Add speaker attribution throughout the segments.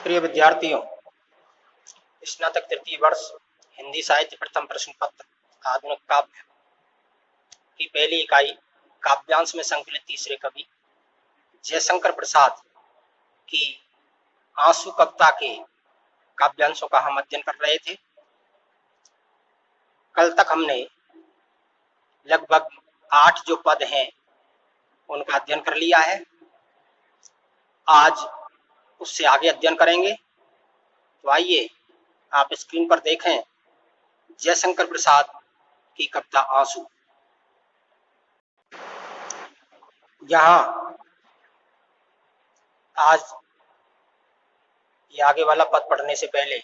Speaker 1: प्रिय विद्यार्थियों, स्नातक तृतीय वर्ष हिंदी साहित्य प्रथम प्रश्न पत्र आधुनिक काव्य की पहली इकाई काव्यांश में संकलित तीसरे कवि जयशंकर प्रसाद की आंसू कविता के काव्यांशों का हम अध्ययन कर रहे थे। कल तक हमने लगभग 8 जो पद हैं उनका अध्ययन कर लिया है। आज उससे आगे अध्ययन करेंगे। तो आइए आप स्क्रीन पर देखें जयशंकर प्रसाद की कविता आंसू। यहाँ आज ये आगे वाला पद पढ़ने से पहले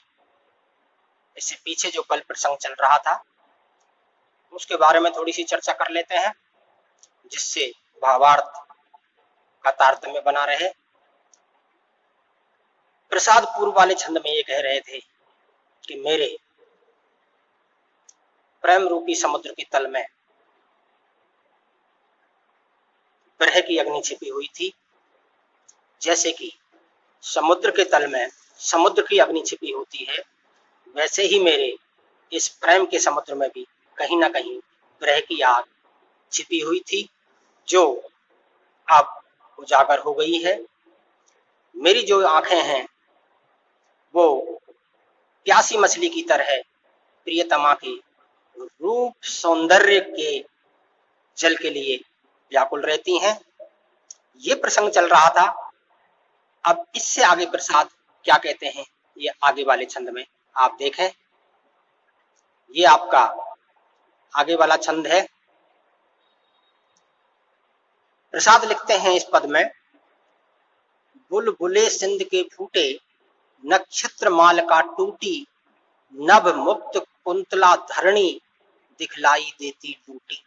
Speaker 1: इससे पीछे जो कल प्रसंग चल रहा था उसके बारे में थोड़ी सी चर्चा कर लेते हैं, जिससे भावार्थ का तारतम्य बना रहे। प्रसाद पूर्व वाले छंद में ये कह रहे थे कि मेरे प्रेम रूपी समुद्र के तल में विरह की अग्नि छिपी हुई थी। जैसे कि समुद्र के तल में समुद्र की अग्नि छिपी होती है, वैसे ही मेरे इस प्रेम के समुद्र में भी कहीं ना कहीं विरह की आग छिपी हुई थी, जो अब उजागर हो गई है। मेरी जो आंखें हैं वो प्यासी मछली की तरह प्रियतमा के रूप सौंदर्य के जल के लिए व्याकुल रहती हैं। ये प्रसंग चल रहा था। अब इससे आगे प्रसाद क्या कहते हैं ये आगे वाले छंद में आप देखें। ये आपका आगे वाला छंद है। प्रसाद लिखते हैं इस पद में, बुलबुले सिंध के फूटे नक्षत्र माल का टूटी, नभ मुक्त कुंतला धरणी दिखलाई देती टूटी।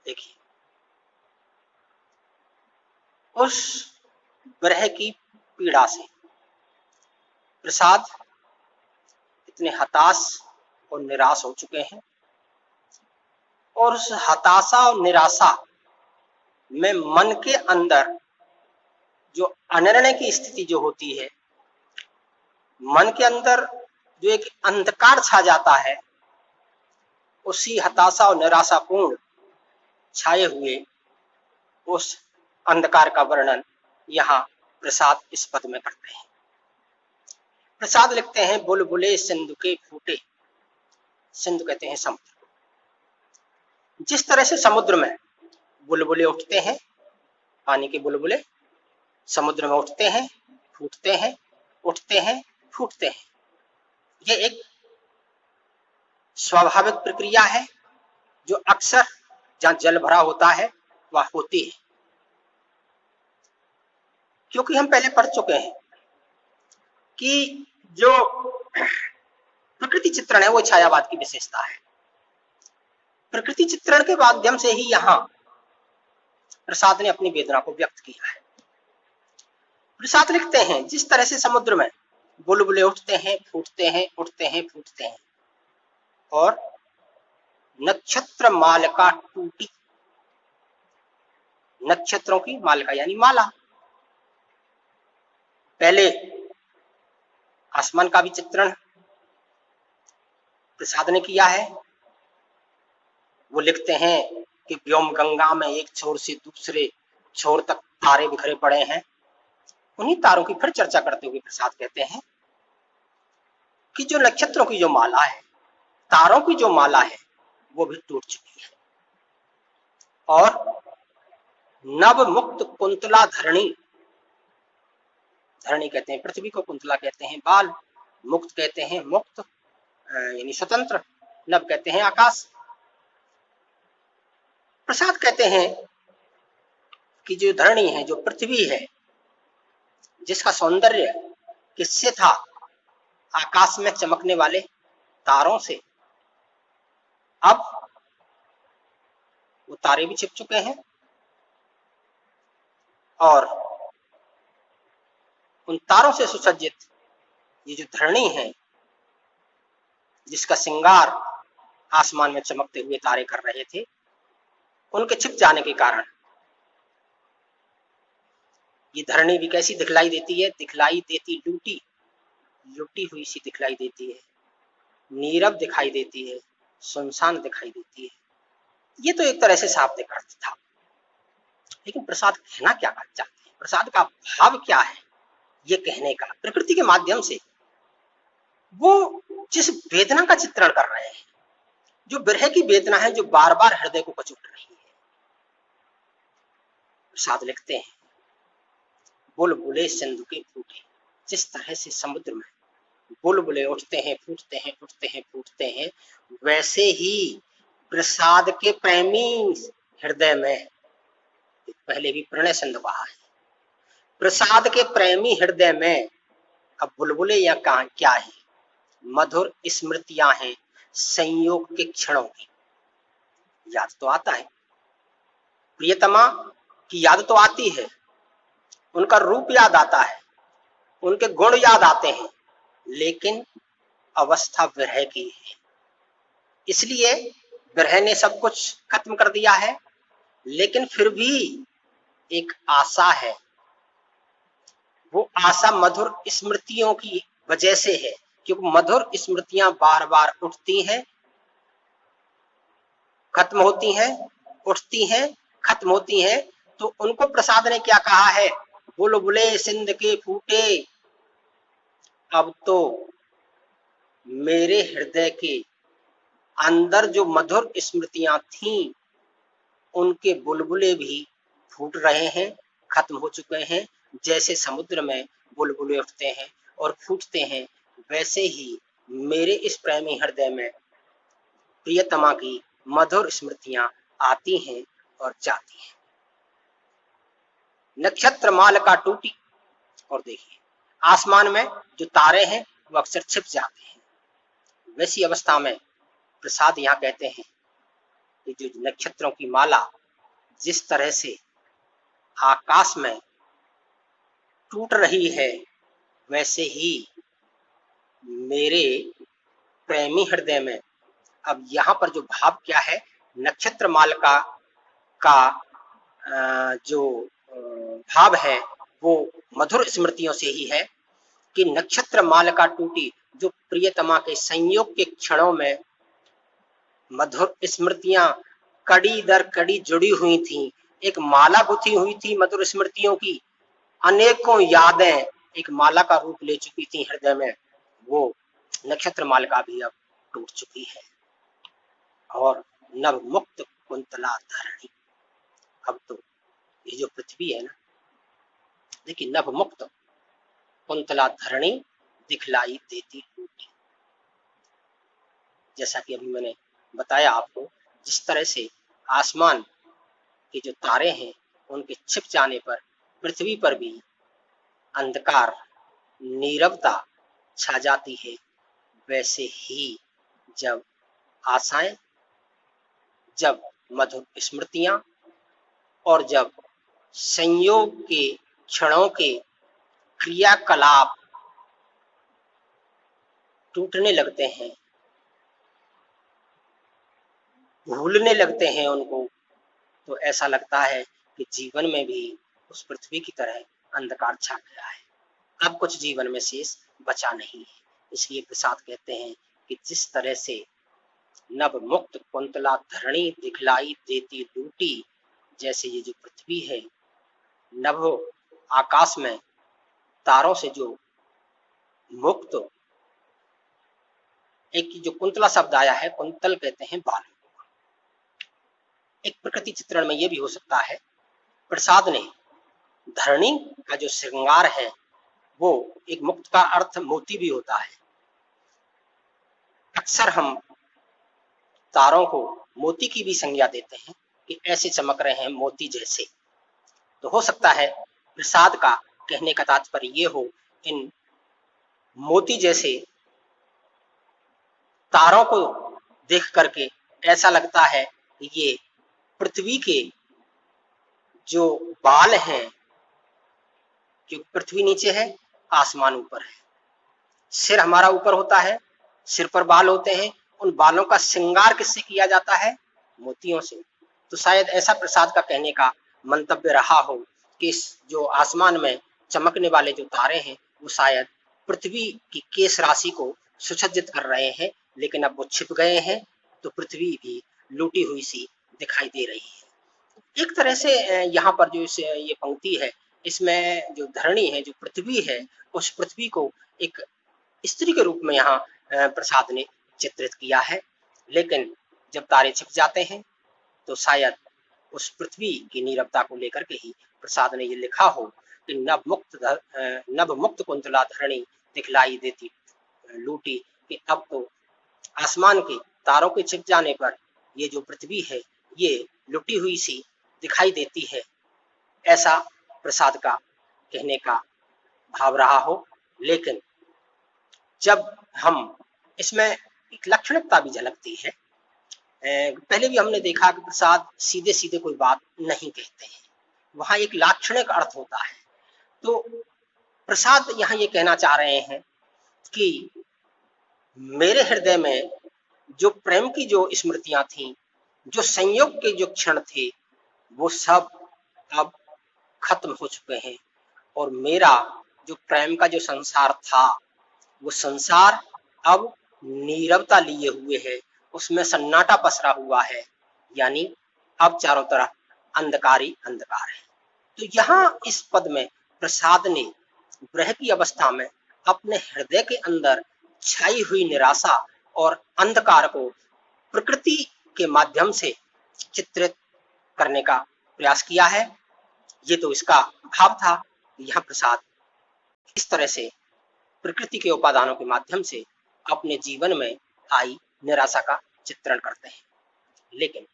Speaker 1: देखिए, उस विरह की पीड़ा से प्रसाद इतने हताश और निराश हो चुके हैं, और उस हताशा और निराशा में मन के अंदर जो अनिर्णय की स्थिति जो होती है, मन के अंदर जो एक अंधकार छा जाता है, उसी हताशा और निराशापूर्ण छाए हुए उस अंधकार का वर्णन यहाँ प्रसाद इस पद में करते हैं। प्रसाद लिखते हैं, बुलबुले सिंधु के फूटे। सिंधु कहते हैं समुद्र। जिस तरह से समुद्र में बुलबुले उठते हैं, पानी के बुलबुले समुद्र में उठते हैं, फूटते हैं, उठते हैं, फूटते हैं। ये एक स्वाभाविक प्रक्रिया है जो अक्सर जहां जल भरा होता है वह होती है। क्योंकि हम पहले पढ़ चुके हैं कि जो प्रकृति चित्रण है वो छायावाद की विशेषता है। प्रकृति चित्रण के माध्यम से ही यहाँ प्रसाद ने अपनी वेदना को व्यक्त किया है। प्रसाद लिखते हैं, जिस तरह से समुद्र में बुलबुले उठते हैं, फूटते हैं, उठते हैं, फूटते हैं, और नक्षत्र मालिका टूटी। नक्षत्रों की मालिका यानी माला। पहले आसमान का भी चित्रण प्रसाद ने किया है। वो लिखते हैं कि व्योम गंगा में एक छोर से दूसरे छोर तक तारे बिखरे पड़े हैं। उन्हीं तारों की फिर चर्चा करते हुए प्रसाद कहते हैं कि जो नक्षत्रों की जो माला है, तारों की जो माला है, वो भी टूट चुकी है। और नव मुक्त कुंतला धरणी, धरणी कहते हैं पृथ्वी को, कुंतला कहते हैं बाल, मुक्त कहते हैं मुक्त यानी स्वतंत्र, नव कहते हैं आकाश। प्रसाद कहते हैं कि जो धरणी है, जो पृथ्वी है, जिसका सौंदर्य किससे था? आकाश में चमकने वाले तारों से। अब वो तारे भी छिप चुके हैं, और उन तारों से सुसज्जित ये जो धरणी है, जिसका श्रृंगार आसमान में चमकते हुए तारे कर रहे थे, उनके छिप जाने के कारण ये धरणी भी कैसी दिखलाई देती है? दिखलाई देती लूटी, लुटी हुई सी दिखलाई देती है, नीरव दिखाई देती है, सुनसान दिखाई देती है। ये तो एक तरह से शाब्दिक अर्थ था, लेकिन प्रसाद कहना क्या चाहते हैं, प्रसाद का भाव क्या है ये कहने का? प्रकृति के माध्यम से वो जिस वेदना का चित्रण कर रहे हैं, जो विरह की वेदना है, जो बार बार हृदय को कचोट रही है। प्रसाद लिखते हैं, बुलबुले सिंधु के फूटे, जिस तरह से समुद्र में बुलबुले उठते हैं, फूटते हैं, उठते हैं, फूटते हैं, वैसे ही प्रसाद के प्रेमी हृदय में, पहले भी प्रणय सिंधु कहा है, प्रसाद के प्रेमी हृदय में अब बुलबुले या क्या है? मधुर स्मृतियां हैं संयोग के क्षणों की। याद तो आता है, प्रियतमा की याद तो आती है, उनका रूप याद आता है, उनके गुण याद आते हैं, लेकिन अवस्था विरह की है। इसलिए विरह ने सब कुछ खत्म कर दिया है, लेकिन फिर भी एक आशा है। वो आशा मधुर स्मृतियों की वजह से है, क्योंकि मधुर स्मृतियां बार बार उठती हैं, खत्म होती हैं, उठती हैं, खत्म होती हैं। तो उनको प्रसाद ने क्या कहा है? बुलबुले सिंध के फूटे, अब तो मेरे हृदय के अंदर जो मधुर स्मृतियां थीं, उनके बुलबुले भी फूट रहे हैं, खत्म हो चुके हैं। जैसे समुद्र में बुलबुले उठते हैं और फूटते हैं, वैसे ही मेरे इस प्रेमी हृदय में प्रियतमा की मधुर स्मृतियां आती हैं और जाती हैं। नक्षत्र माल का टूटी, और देखिए आसमान में जो तारे हैं वो अक्सर छिप जाते हैं, वैसी अवस्था में प्रसाद यहाँ कहते हैं कि जो नक्षत्रों की माला जिस तरह से आकाश में टूट रही है, वैसे ही मेरे प्रेमी हृदय में, अब यहाँ पर जो भाव क्या है, नक्षत्र मालिका का जो भाव है वो मधुर स्मृतियों से ही है कि नक्षत्र मालिका टूटी, जो प्रियतमा के संयोग के क्षणों में मधुर स्मृतियां कड़ी दर कड़ी जुड़ी हुई थी, एक माला गुथी हुई थी मधुर स्मृतियों की, अनेकों यादें एक माला का रूप ले चुकी थी हृदय में, वो नक्षत्र मालिका भी अब टूट चुकी है। और नव मुक्त कुंतला धरणी, अब तो ये जो पृथ्वी है ना, देखिए नव मुक्त कुंतला धरणी दिखलाई देती टूटी। जैसा कि अभी मैंने बताया आपको, जिस तरह से आसमान के जो तारे हैं उनके छिप जाने पर पृथ्वी पर भी अंधकार, नीरवता छा जाती है, वैसे ही जब आशाएं, जब मधुर स्मृतियां और जब संयोग के क्षणों के क्रियाकलाप टूटने लगते हैं, भूलने लगते हैं उनको, तो ऐसा लगता है कि जीवन में भी उस पृथ्वी की तरह अंधकार छा गया है, अब कुछ जीवन में शेष बचा नहीं है। इसलिए प्रसाद कहते हैं कि जिस तरह से नव मुक्त कुंतला धरणी दिखलाई देती लूटी, जैसे ये जो पृथ्वी है नभ आकाश में तारों से जो मुक्त, एक जो कुंतला शब्द आया है, कुंतल कहते हैं बाल। एक प्रकृति चित्रण में यह भी हो सकता है, प्रसाद ने धरणी का जो श्रृंगार है वो एक मुक्त का अर्थ मोती भी होता है। अक्सर हम तारों को मोती की भी संज्ञा देते हैं कि ऐसे चमक रहे हैं मोती जैसे। तो हो सकता है प्रसाद का कहने का तात्पर्य ये हो, इन मोती जैसे तारों को देख करके ऐसा लगता है कि ये पृथ्वी के जो बाल हैं, क्योंकि पृथ्वी नीचे है, आसमान ऊपर है, सिर हमारा ऊपर होता है, सिर पर बाल होते हैं, उन बालों का श्रृंगार किससे किया जाता है? मोतियों से। तो शायद ऐसा प्रसाद का कहने का मंतव्य रहा हो जो आसमान में चमकने वाले जो तारे हैं वो शायद पृथ्वी की केश राशि को सुसज्जित कर रहे हैं, लेकिन अब वो छिप गए हैं तो पृथ्वी भी लूटी हुई सी दिखाई दे रही है। एक तरह से यहाँ पर जो ये पंक्ति है, इसमें जो धरणी है, जो पृथ्वी है, उस पृथ्वी को एक स्त्री के रूप में यहाँ प्रसाद ने चित्रित किया है। लेकिन जब तारे छिप जाते हैं तो शायद उस पृथ्वी की नीरवता को लेकर के ही प्रसाद ने ये लिखा हो कि नभ मुक्त कुंतला धरणी दिखलाई देती लूटी, कि अब तो आसमान के तारों के छिप जाने पर ये जो पृथ्वी है ये लुटी हुई सी दिखाई देती है। ऐसा प्रसाद का कहने का भाव रहा हो। लेकिन जब हम इसमें एक लाक्षणिकता भी झलकती है। पहले भी हमने देखा कि प्रसाद सीधे सीधे कोई बात नहीं कहते हैं, वहां एक लाक्षणिक अर्थ होता है। तो प्रसाद यहाँ ये कहना चाह रहे हैं कि मेरे हृदय में जो प्रेम की जो स्मृतियां थी, जो संयोग के जो क्षण थे, वो सब अब खत्म हो चुके हैं और मेरा जो प्रेम का जो संसार था वो संसार अब नीरवता लिए हुए है, उसमें सन्नाटा पसरा हुआ है, यानी अब चारों तरफ अंधकार ही अंधकार है। तो यहाँ इस पद में प्रसाद ने ब्रह्म की अवस्था में अपने हृदय के अंदर छाई हुई निराशा और अंधकार को प्रकृति के माध्यम से चित्रित करने का प्रयास किया है। ये तो इसका भाव था। यहाँ प्रसाद इस तरह से प्रकृति के उपादानों के माध्यम से अपने जीवन में आई निराशा का चित्रण करते हैं। लेकिन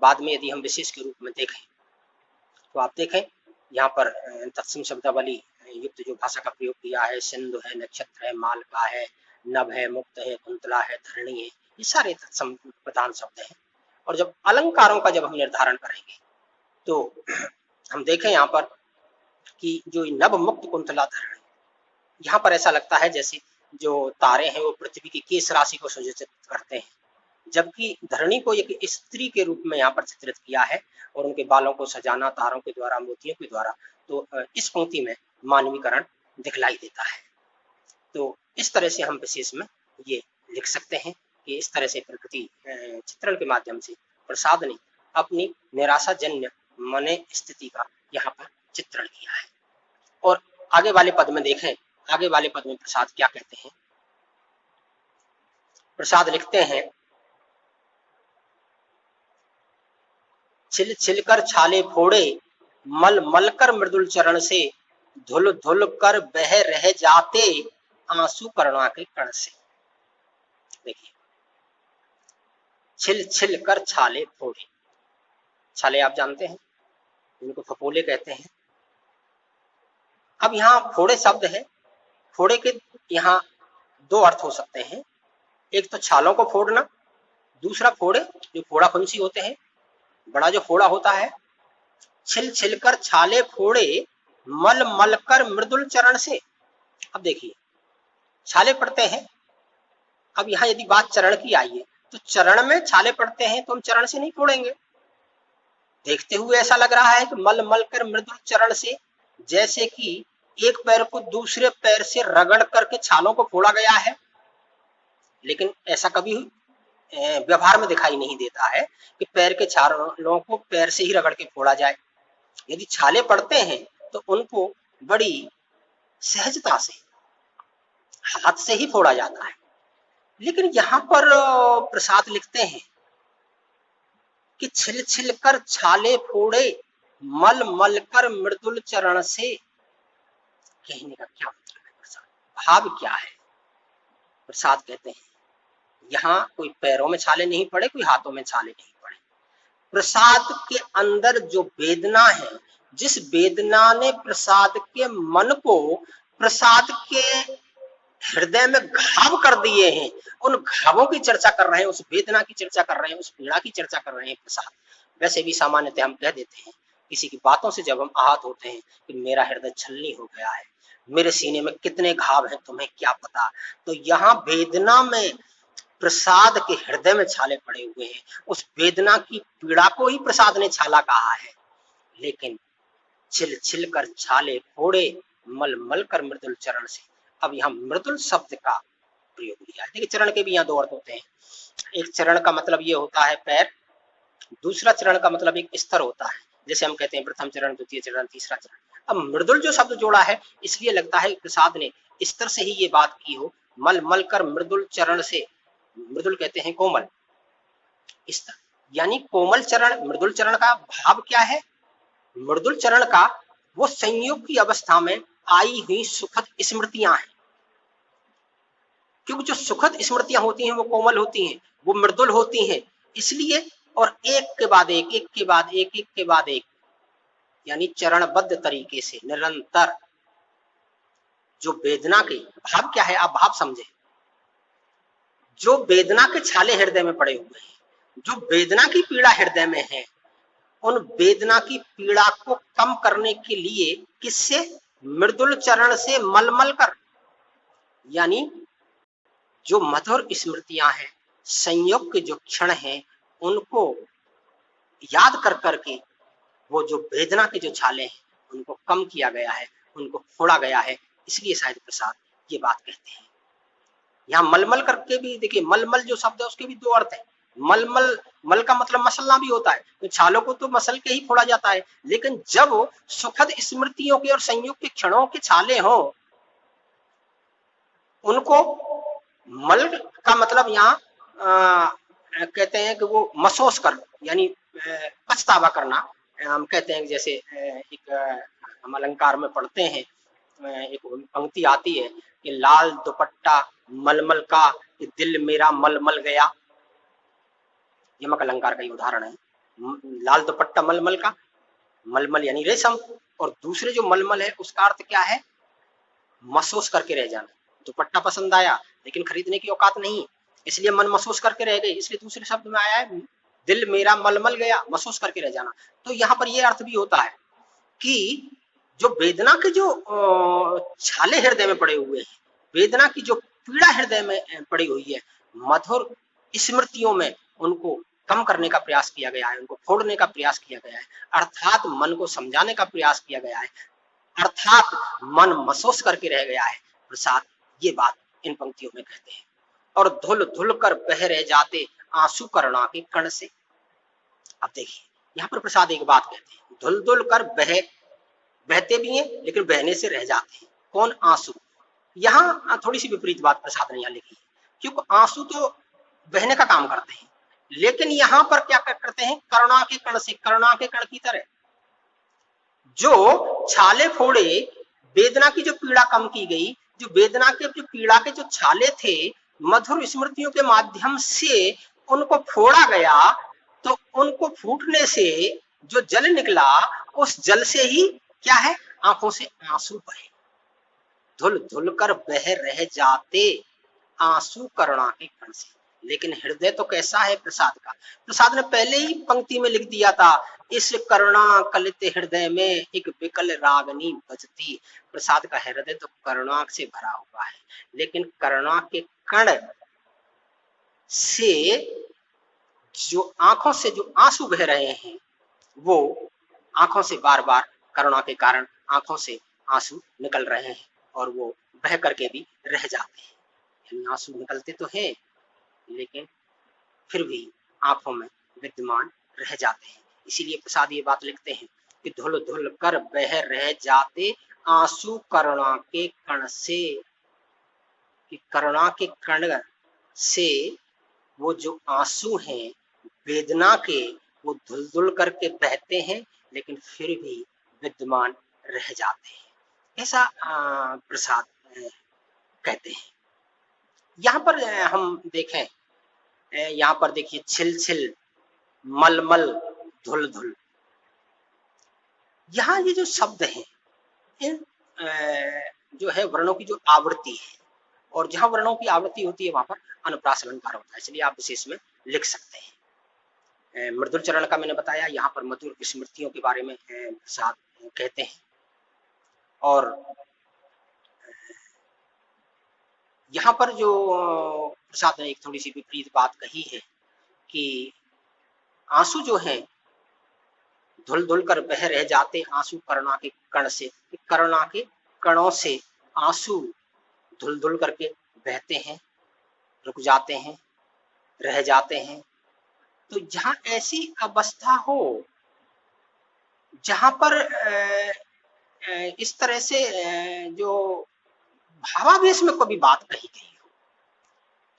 Speaker 1: बाद में यदि हम विशेष के रूप में देखें तो आप देखें यहाँ पर तत्सम शब्दावली युक्त जो भाषा का प्रयोग किया है, सिंधु है, नक्षत्र है, मालका है, नभ है, मुक्त है, कुंतला है, धरणी है, ये सारे तत्सम प्रधान शब्द हैं। और जब अलंकारों का जब हम निर्धारण करेंगे तो हम देखें यहाँ पर कि जो नभ मुक्त कुंतला धरणी, यहाँ पर ऐसा लगता है जैसे जो तारे हैं वो पृथ्वी की केश राशि को सुसज्जित करते हैं, जबकि धरणी को एक स्त्री के रूप में यहाँ पर चित्रित किया है और उनके बालों को सजाना तारों के द्वारा, मोतियों के द्वारा, तो इस पंक्ति में मानवीकरण दिखलाई देता है। तो इस तरह से हम विशेष में ये लिख सकते हैं कि इस तरह से प्रकृति चित्रण के माध्यम से प्रसाद ने अपनी निराशाजन्य मन स्थिति का यहाँ पर चित्रण किया है। और आगे वाले पद में देखें, आगे वाले पद में प्रसाद क्या कहते हैं। प्रसाद लिखते हैं, छिल छिल कर छाले फोड़े, मल मल कर मृदुल चरण से, धुल धुल कर बह रह जाते आंसू करुणा के कण से। देखिए, छिल छिल कर छाले फोड़े, छाले आप जानते हैं, इनको फपोले कहते हैं। अब यहाँ फोड़े शब्द है, फोड़े के यहाँ दो अर्थ हो सकते हैं, एक तो छालों को फोड़ना, दूसरा फोड़े जो फोड़ा फुंसी होते हैं, बड़ा जो फोड़ा होता है। छिल छिल कर छाले फोड़े, मल मल कर मृदुल चरण से। अब देखिए, छाले पड़ते हैं। अब यहाँ यदि बात चरण की आई है तो चरण में छाले पड़ते हैं तो हम चरण से नहीं फोड़ेंगे। देखते हुए ऐसा लग रहा है कि मल मल कर मृदुल चरण से, जैसे कि एक पैर को दूसरे पैर से रगड़ करके छालों को फोड़ा गया है, लेकिन ऐसा कभी व्यवहार में दिखाई नहीं देता है कि पैर के छालों को पैर से ही रगड़ के फोड़ा जाए। यदि छाले पड़ते हैं तो उनको बड़ी सहजता से हाथ से ही फोड़ा जाता है। लेकिन यहाँ पर प्रसाद लिखते हैं कि छिल छिल कर छाले फोड़े, मल मल कर मृदुल चरण से। कहने का क्या मतलब है, प्रसाद भाव क्या है। प्रसाद कहते हैं यहाँ कोई पैरों में छाले नहीं पड़े, कोई हाथों में छाले नहीं पड़े। प्रसाद के अंदर जो वेदना है, जिस वेदना ने प्रसाद के मन को प्रसाद के हृदय में घाव कर दिए हैं, उन घावों की चर्चा कर रहे हैं, उस वेदना की चर्चा कर रहे हैं, उस पीड़ा की चर्चा कर रहे हैं प्रसाद। वैसे भी सामान्यतः हम कह देते हैं किसी की बातों से जब हम आहत होते हैं कि मेरा हृदय छलनी हो गया है, मेरे सीने में कितने घाव हैं तुम्हें क्या पता। तो यहाँ वेदना में प्रसाद के हृदय में छाले पड़े हुए हैं, उस वेदना की पीड़ा को ही प्रसाद ने छाला कहा है। लेकिन छिल छिल कर छाले फोड़े, मल मल कर मृदुल चरण से। अब यहाँ मृदुल शब्द का प्रयोग लिया है। देखिए चरण के भी यहाँ दो अर्थ होते हैं। एक चरण का मतलब ये होता है पैर, दूसरा चरण का मतलब एक स्तर होता है, जैसे हम कहते हैं प्रथम चरण, द्वितीय चरण, तीसरा चरण। अब मृदुल जो शब्द जोड़ा है, इसलिए लगता है प्रसाद ने स्तर से ही ये बात की हो, मल मल कर मृदुल चरण से। मृदुल कहते हैं कोमल, स्तर यानी कोमल चरण। मृदुल चरण का भाव क्या है? मृदुल चरण का वो संयोग की अवस्था में आई हुई सुखद स्मृतियां हैं, क्योंकि जो सुखद स्मृतियां होती हैं वो कोमल होती हैं, वो मृदुल होती हैं, इसलिए। और एक के बाद एक, एक के बाद एक, एक के बाद एक, यानी चरणबद्ध तरीके से निरंतर जो वेदना के भाव क्या है, आप भाव समझे। जो वेदना के छाले हृदय में पड़े हुए हैं, जो वेदना की पीड़ा हृदय में है, उन वेदना की पीड़ा को कम करने के लिए किससे? मृदुल चरण से मलमल कर, यानी जो मधुर स्मृतियां हैं, संयोग के जो क्षण हैं, उनको याद कर करके वो जो वेदना के जो छाले हैं, उनको कम किया गया है, उनको फोड़ा गया है, इसलिए शायद प्रसाद ये बात कहते हैं। यहाँ मलमल करके भी देखिए, मलमल जो शब्द है उसके भी दो अर्थ है। मलमल, मल का मतलब मसलना भी होता है, तो छालों को तो मसल के ही फोड़ा जाता है, लेकिन जब सुखद स्मृतियों के और संयोग के क्षणों के छाले हो, उनको मल का मतलब यहाँ कहते हैं कि वो महसूस कर, यानी पछतावा करना। हम कहते हैं जैसे एक हम अलंकार में पढ़ते हैं, एक पंक्ति आती है कि लाल दुपट्टा मलमल का, कि दिल मेरा मलमल गया। यमक अलंकार का ही उदाहरण है। लाल दुपट्टा मलमल का, मलमल यानी रेशम, और दूसरे जो मलमल है उसका अर्थ क्या है? महसूस करके रह जाना। दुपट्टा पसंद आया लेकिन खरीदने की औकात नहीं, इसलिए मन महसूस करके रह गई, इसलिए दूसरे शब्द में आया है दिल मेरा मलमल गया, महसूस करके रह जाना। तो यहाँ पर यह अर्थ भी होता है कि जो वेदना के जो छाले हृदय में पड़े हुए हैं, वेदना की जो पीड़ा हृदय में पड़ी हुई है, मधुर स्मृतियों में उनको कम करने का प्रयास किया गया है, उनको फोड़ने का प्रयास किया गया है, अर्थात मन को समझाने का प्रयास किया गया है, अर्थात मन महसूस करके रह गया है। प्रसाद ये बात इन पंक्तियों में कहते हैं। और धुल धुल कर बह रह जाते आंसू करुणा के कण से। अब देखिए यहाँ पर प्रसाद एक बात कहते हैं, धुल धुल कर बहते भी हैं लेकिन बहने से रह जाते हैं। कौन? आंसू। यहाँ थोड़ी सी विपरीत बात प्रसाद ने यहाँ लिखी है, क्योंकि आंसू तो बहने का काम करते हैं, लेकिन यहाँ पर क्या करते हैं? करुणा के कण से, करुणा के कण की तरह जो छाले फोड़े, वेदना की जो पीड़ा कम की गई, जो वेदना के जो पीड़ा के जो छाले थे, मधुर स्मृतियों के माध्यम से उनको फोड़ा गया, तो उनको फूटने से जो जल निकला, उस जल से ही क्या है? आंखों से आंसू बहे। धुल धुल कर बह रह जाते आंसू करुणा के कण से। लेकिन हृदय तो कैसा है प्रसाद का? प्रसाद ने पहले ही पंक्ति में लिख दिया था, इस करुणा कलित हृदय में एक विकल रागनी बजती। प्रसाद का हृदय तो करुणा से भरा हुआ है, लेकिन करुणा के कण से जो आंखों से जो आंसू बह रहे हैं, वो आंखों से बार बार करुणा के कारण आंखों से आंसू निकल रहे हैं, और वो बह करके भी रह जाते हैं। यानी आंसू निकलते तो हैं लेकिन फिर भी आंखों में विद्यमान रह जाते हैं। इसीलिए प्रसाद ये बात लिखते हैं कि धुल धुल कर बह रह जाते आंसू करुणा के कण से। कि करुणा के कण से वो जो आंसू हैं वेदना के, वो धुल धुल करके बहते हैं लेकिन फिर भी विद्यमान रह जाते हैं। ऐसा प्रसाद कहते हैं। यहाँ पर हम देखें, यहाँ पर देखिए छिल छिल, मलमल, धुल धुल, यहाँ ये जो शब्द हैं, इन जो है वर्णों की जो आवृत्ति है, और जहां वर्णों की आवृत्ति होती है वहां पर अनुप्रास अलंकार होता है, इसलिए आप विशेष में लिख सकते हैं। मृदुल चरण का मैंने बताया, यहाँ पर मधुर स्मृतियों के बारे में प्रसाद कहते हैं। और यहाँ पर जो प्रसाद ने एक थोड़ी सी विपरीत बात कही है कि आंसू जो हैं धुल धुल कर बह रह जाते आंसू करुणा के कण से, करुणा के कणों से आंसू धुल धुल करके बहते हैं, रुक जाते हैं, रह जाते हैं। तो जहां ऐसी अवस्था हो, जहां पर इस तरह से जो भावावेश में कभी बात कही गई हो,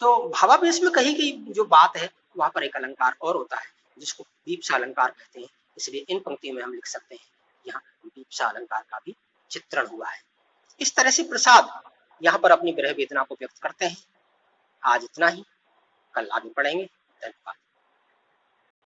Speaker 1: तो भावावेश में कही गई जो बात है वहां पर एक अलंकार और होता है जिसको दीप्सा अलंकार कहते हैं। इसलिए इन पंक्तियों में हम लिख सकते हैं यहाँ दीप्सा अलंकार का भी चित्रण हुआ है। इस तरह से प्रसाद यहाँ पर अपनी विरह वेदना को व्यक्त करते हैं। आज इतना ही, कल आगे पढ़ेंगे। धन्यवाद।